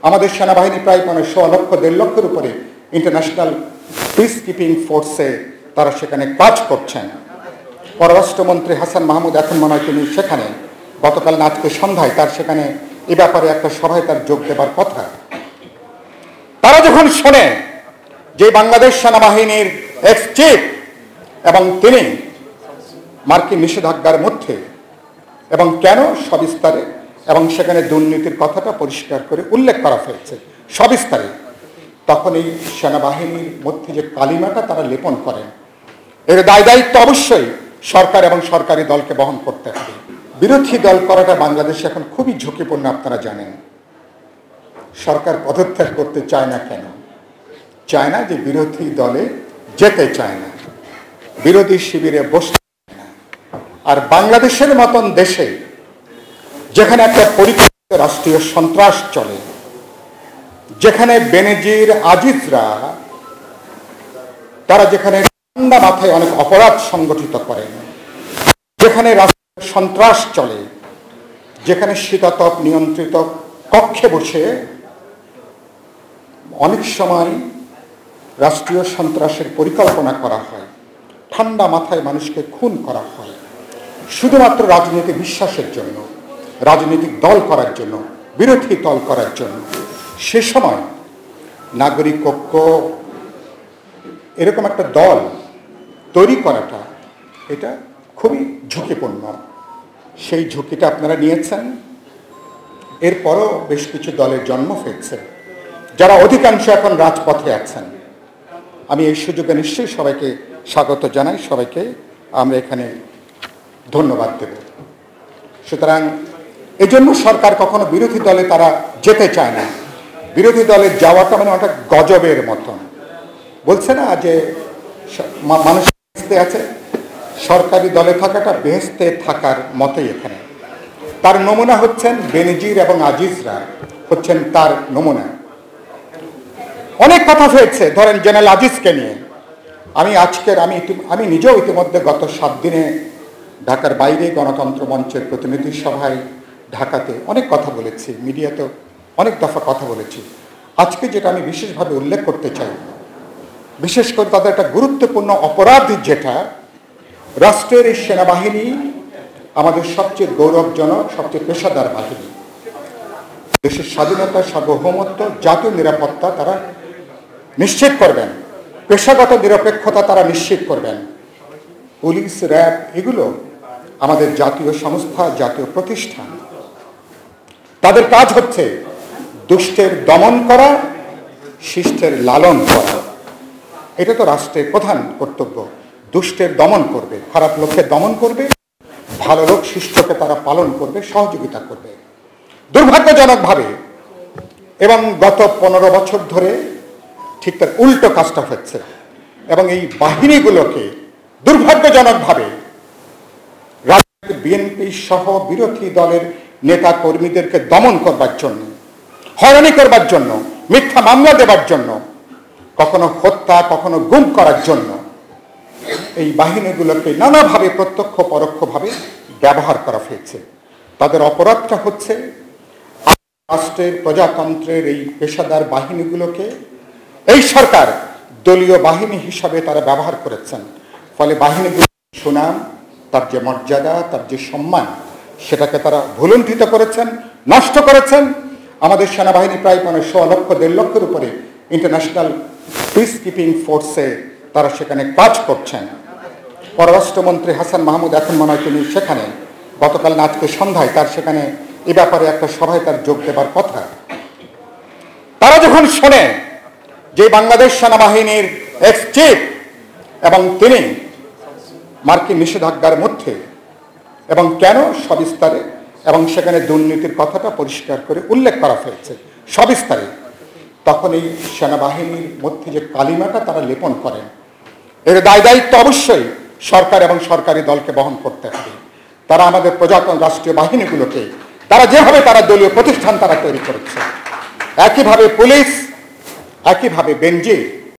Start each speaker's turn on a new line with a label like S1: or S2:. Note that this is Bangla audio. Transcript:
S1: আমাদের সেনাবাহিনী প্রায় 1.5 লক্ষ 1.5 লক্ষের উপরে ইন্টারন্যাশনাল পিস কিপিং ফোর্সে তারা সেখানে কাজ করছেন। পররাষ্ট্রমন্ত্রী হাসান মাহমুদ এখন মনে হয় তিনি সেখানে, গতকাল না আজকে সন্ধ্যায় তার সেখানে এ ব্যাপারে একটা সভায় তার যোগ দেবার কথা। তারা যখন শোনে যে বাংলাদেশ সেনাবাহিনীর এক্স চিফ এবং তিনি মার্কিন নিষেধাজ্ঞার মধ্যে, এবং কেন সবিস্তারে, এবং সেখানে দুর্নীতির কথাটা পরিষ্কার করে উল্লেখ করা হয়েছে সবিস্তারে, তখন এই সেনাবাহিনীর মধ্যে যে কালিমাটা তারা লেপন করেন, এর দায়িত্ব অবশ্যই সরকার এবং সরকারি দলকে বহন করতে হবে। বিরোধী দল করাটা বাংলাদেশে এখন খুবই ঝুঁকিপূর্ণ। আপনারা জানেন সরকার পদত্যাগ করতে চায় না। কেন চায় না? যে বিরোধী দলে যেতে চায় না, বিরোধী শিবিরে বসতে চায় না। আর বাংলাদেশের মতন দেশে যেখানে একটা পরিকল্পিত রাষ্ট্রীয় সন্ত্রাস চলে, যেখানে বেনজির আজিজরা তারা যেখানে ঠান্ডা মাথায় অনেক অপরাধ সংগঠিত করেন, যেখানে রাষ্ট্রীয় সন্ত্রাস চলে, যেখানে শীতাতপ নিয়ন্ত্রিত কক্ষে বসে অনেক সময় রাষ্ট্রীয় সন্ত্রাসের পরিকল্পনা করা হয়, ঠান্ডা মাথায় মানুষকে খুন করা হয় শুধুমাত্র রাজনৈতিক বিশ্বাসের জন্য, রাজনৈতিক দল করার জন্য, বিরোধী দল করার জন্য, সে সময় নাগরিক ঐক্য এরকম একটা দল তৈরি করাটা এটা খুবই ঝুঁকিপূর্ণ। সেই ঝুঁকিটা আপনারা নিয়েছেন। এরপরও বেশ কিছু দলের জন্ম হয়েছে যারা অধিকাংশ এখন রাজপথে আছেন। আমি এই সুযোগে নিশ্চয়ই সবাইকে স্বাগত জানাই, সবাইকে আমরা এখানে ধন্যবাদ দেব। সুতরাং এজন্য সরকার কখনো বিরোধী দলে তারা যেতে চায় না। বিরোধী দলে যাওয়াটা মানে ওটা গজবের মতন। বলছে না যে মানুষ বেহেশতে আছে, সরকারি দলে থাকাটা বেহেশতে থাকার মতোই এখানে। তার নমুনা হচ্ছেন বেনজির এবং আজিজরা হচ্ছেন তার নমুনা। অনেক কথা হয়েছে, ধরেন জেনারেল আজিজকে নিয়ে। আমি নিজেও ইতিমধ্যে গত 7 দিনে ঢাকার বাইরে গণতন্ত্র মঞ্চের প্রতিনিধি সভায় ঢাকাতে অনেক কথা বলেছি, মিডিয়াতেও অনেক দফা কথা বলেছি। আজকে যেটা আমি বিশেষভাবে উল্লেখ করতে চাই, বিশেষ করে তাদের একটা গুরুত্বপূর্ণ অপরাধ, যেটা রাষ্ট্রের এই সেনাবাহিনী আমাদের সবচেয়ে গৌরবজনক, সবচেয়ে পেশাদার বাহিনী। দেশের স্বাধীনতা, সার্বভৌমত্ব, জাতীয় নিরাপত্তা তারা নিশ্চিত করবেন, পেশাগত নিরপেক্ষতা তারা নিশ্চিত করবেন। পুলিশ, র্যাব এগুলো আমাদের জাতীয় সংস্থা, জাতীয় প্রতিষ্ঠান। তাদের কাজ হচ্ছে দুষ্টের দমন করা, শিষ্টের লালন করা। এটা তো রাষ্ট্রের প্রধান কর্তব্য। দুষ্টের দমন করবে, খারাপ লোককে দমন করবে, ভালো লোক শিষ্টকে তারা পালন করবে, সহযোগিতা করবে। দুর্ভাগ্যজনকভাবে এবং গত 15 বছর ধরে ঠিক তার উল্টো কাজটা হচ্ছে, এবং এই বাহিনীগুলোকে দুর্ভাগ্যজনকভাবে রাজনৈতিক বিএনপি সহ বিরোধী দলের নেতা কর্মীদেরকে দমন করবার জন্য, হয়রানি করবার জন্য, মিথ্যা মামলা দেবার জন্য, কখনো হত্যা, কখনো গুম করার জন্য এই বাহিনীগুলোকে নানাভাবে প্রত্যক্ষ পরোক্ষভাবে ব্যবহার করা হয়েছে। তাদের অপরাধটা হচ্ছে রাষ্ট্রের প্রজাতন্ত্রের এই পেশাদার বাহিনীগুলোকে এই সরকার দলীয় বাহিনী হিসাবে তারা ব্যবহার করেছেন। ফলে বাহিনীগুলোর সুনাম, তার যে মর্যাদা, তার যে সম্মান, সেটাকে তারা ভুলুণ্ঠিত করেছেন, নষ্ট করেছেন। আমাদের সেনাবাহিনী প্রায় 1.5 লক্ষ 1.5 লক্ষের উপরে ইন্টারন্যাশনাল পিস কিপিং ফোর্সে তারা সেখানে কাজ করছেন। পররাষ্ট্রমন্ত্রী হাসান মাহমুদ এখন মনে হয় তিনি সেখানে, গতকাল না আজকে সন্ধ্যায় তার সেখানে এ ব্যাপারে একটা সভায় তার যোগ দেবার কথা। তারা যখন শোনে যে বাংলাদেশ সেনাবাহিনীর এক্স চিফ এবং তিনি মার্কিন নিষেধাজ্ঞার মধ্যে, এবং কেন সবিস্তারে, এবং সেখানে দুর্নীতির কথাটা পরিষ্কার করে উল্লেখ করা হয়েছে সবিস্তারে, তখন এই সেনাবাহিনীর মধ্যে যে কালিমাটা তারা লেপন করেন, এর দায়িত্ব অবশ্যই সরকার এবং সরকারি দলকে বহন করতে হবে। তারা আমাদের প্রজাতন্ত্র রাষ্ট্রীয় বাহিনীগুলোকে তারা যেভাবে তারা দলীয় প্রতিষ্ঠান তারা তৈরি করেছে, একইভাবে পুলিশ, একইভাবে বেনজির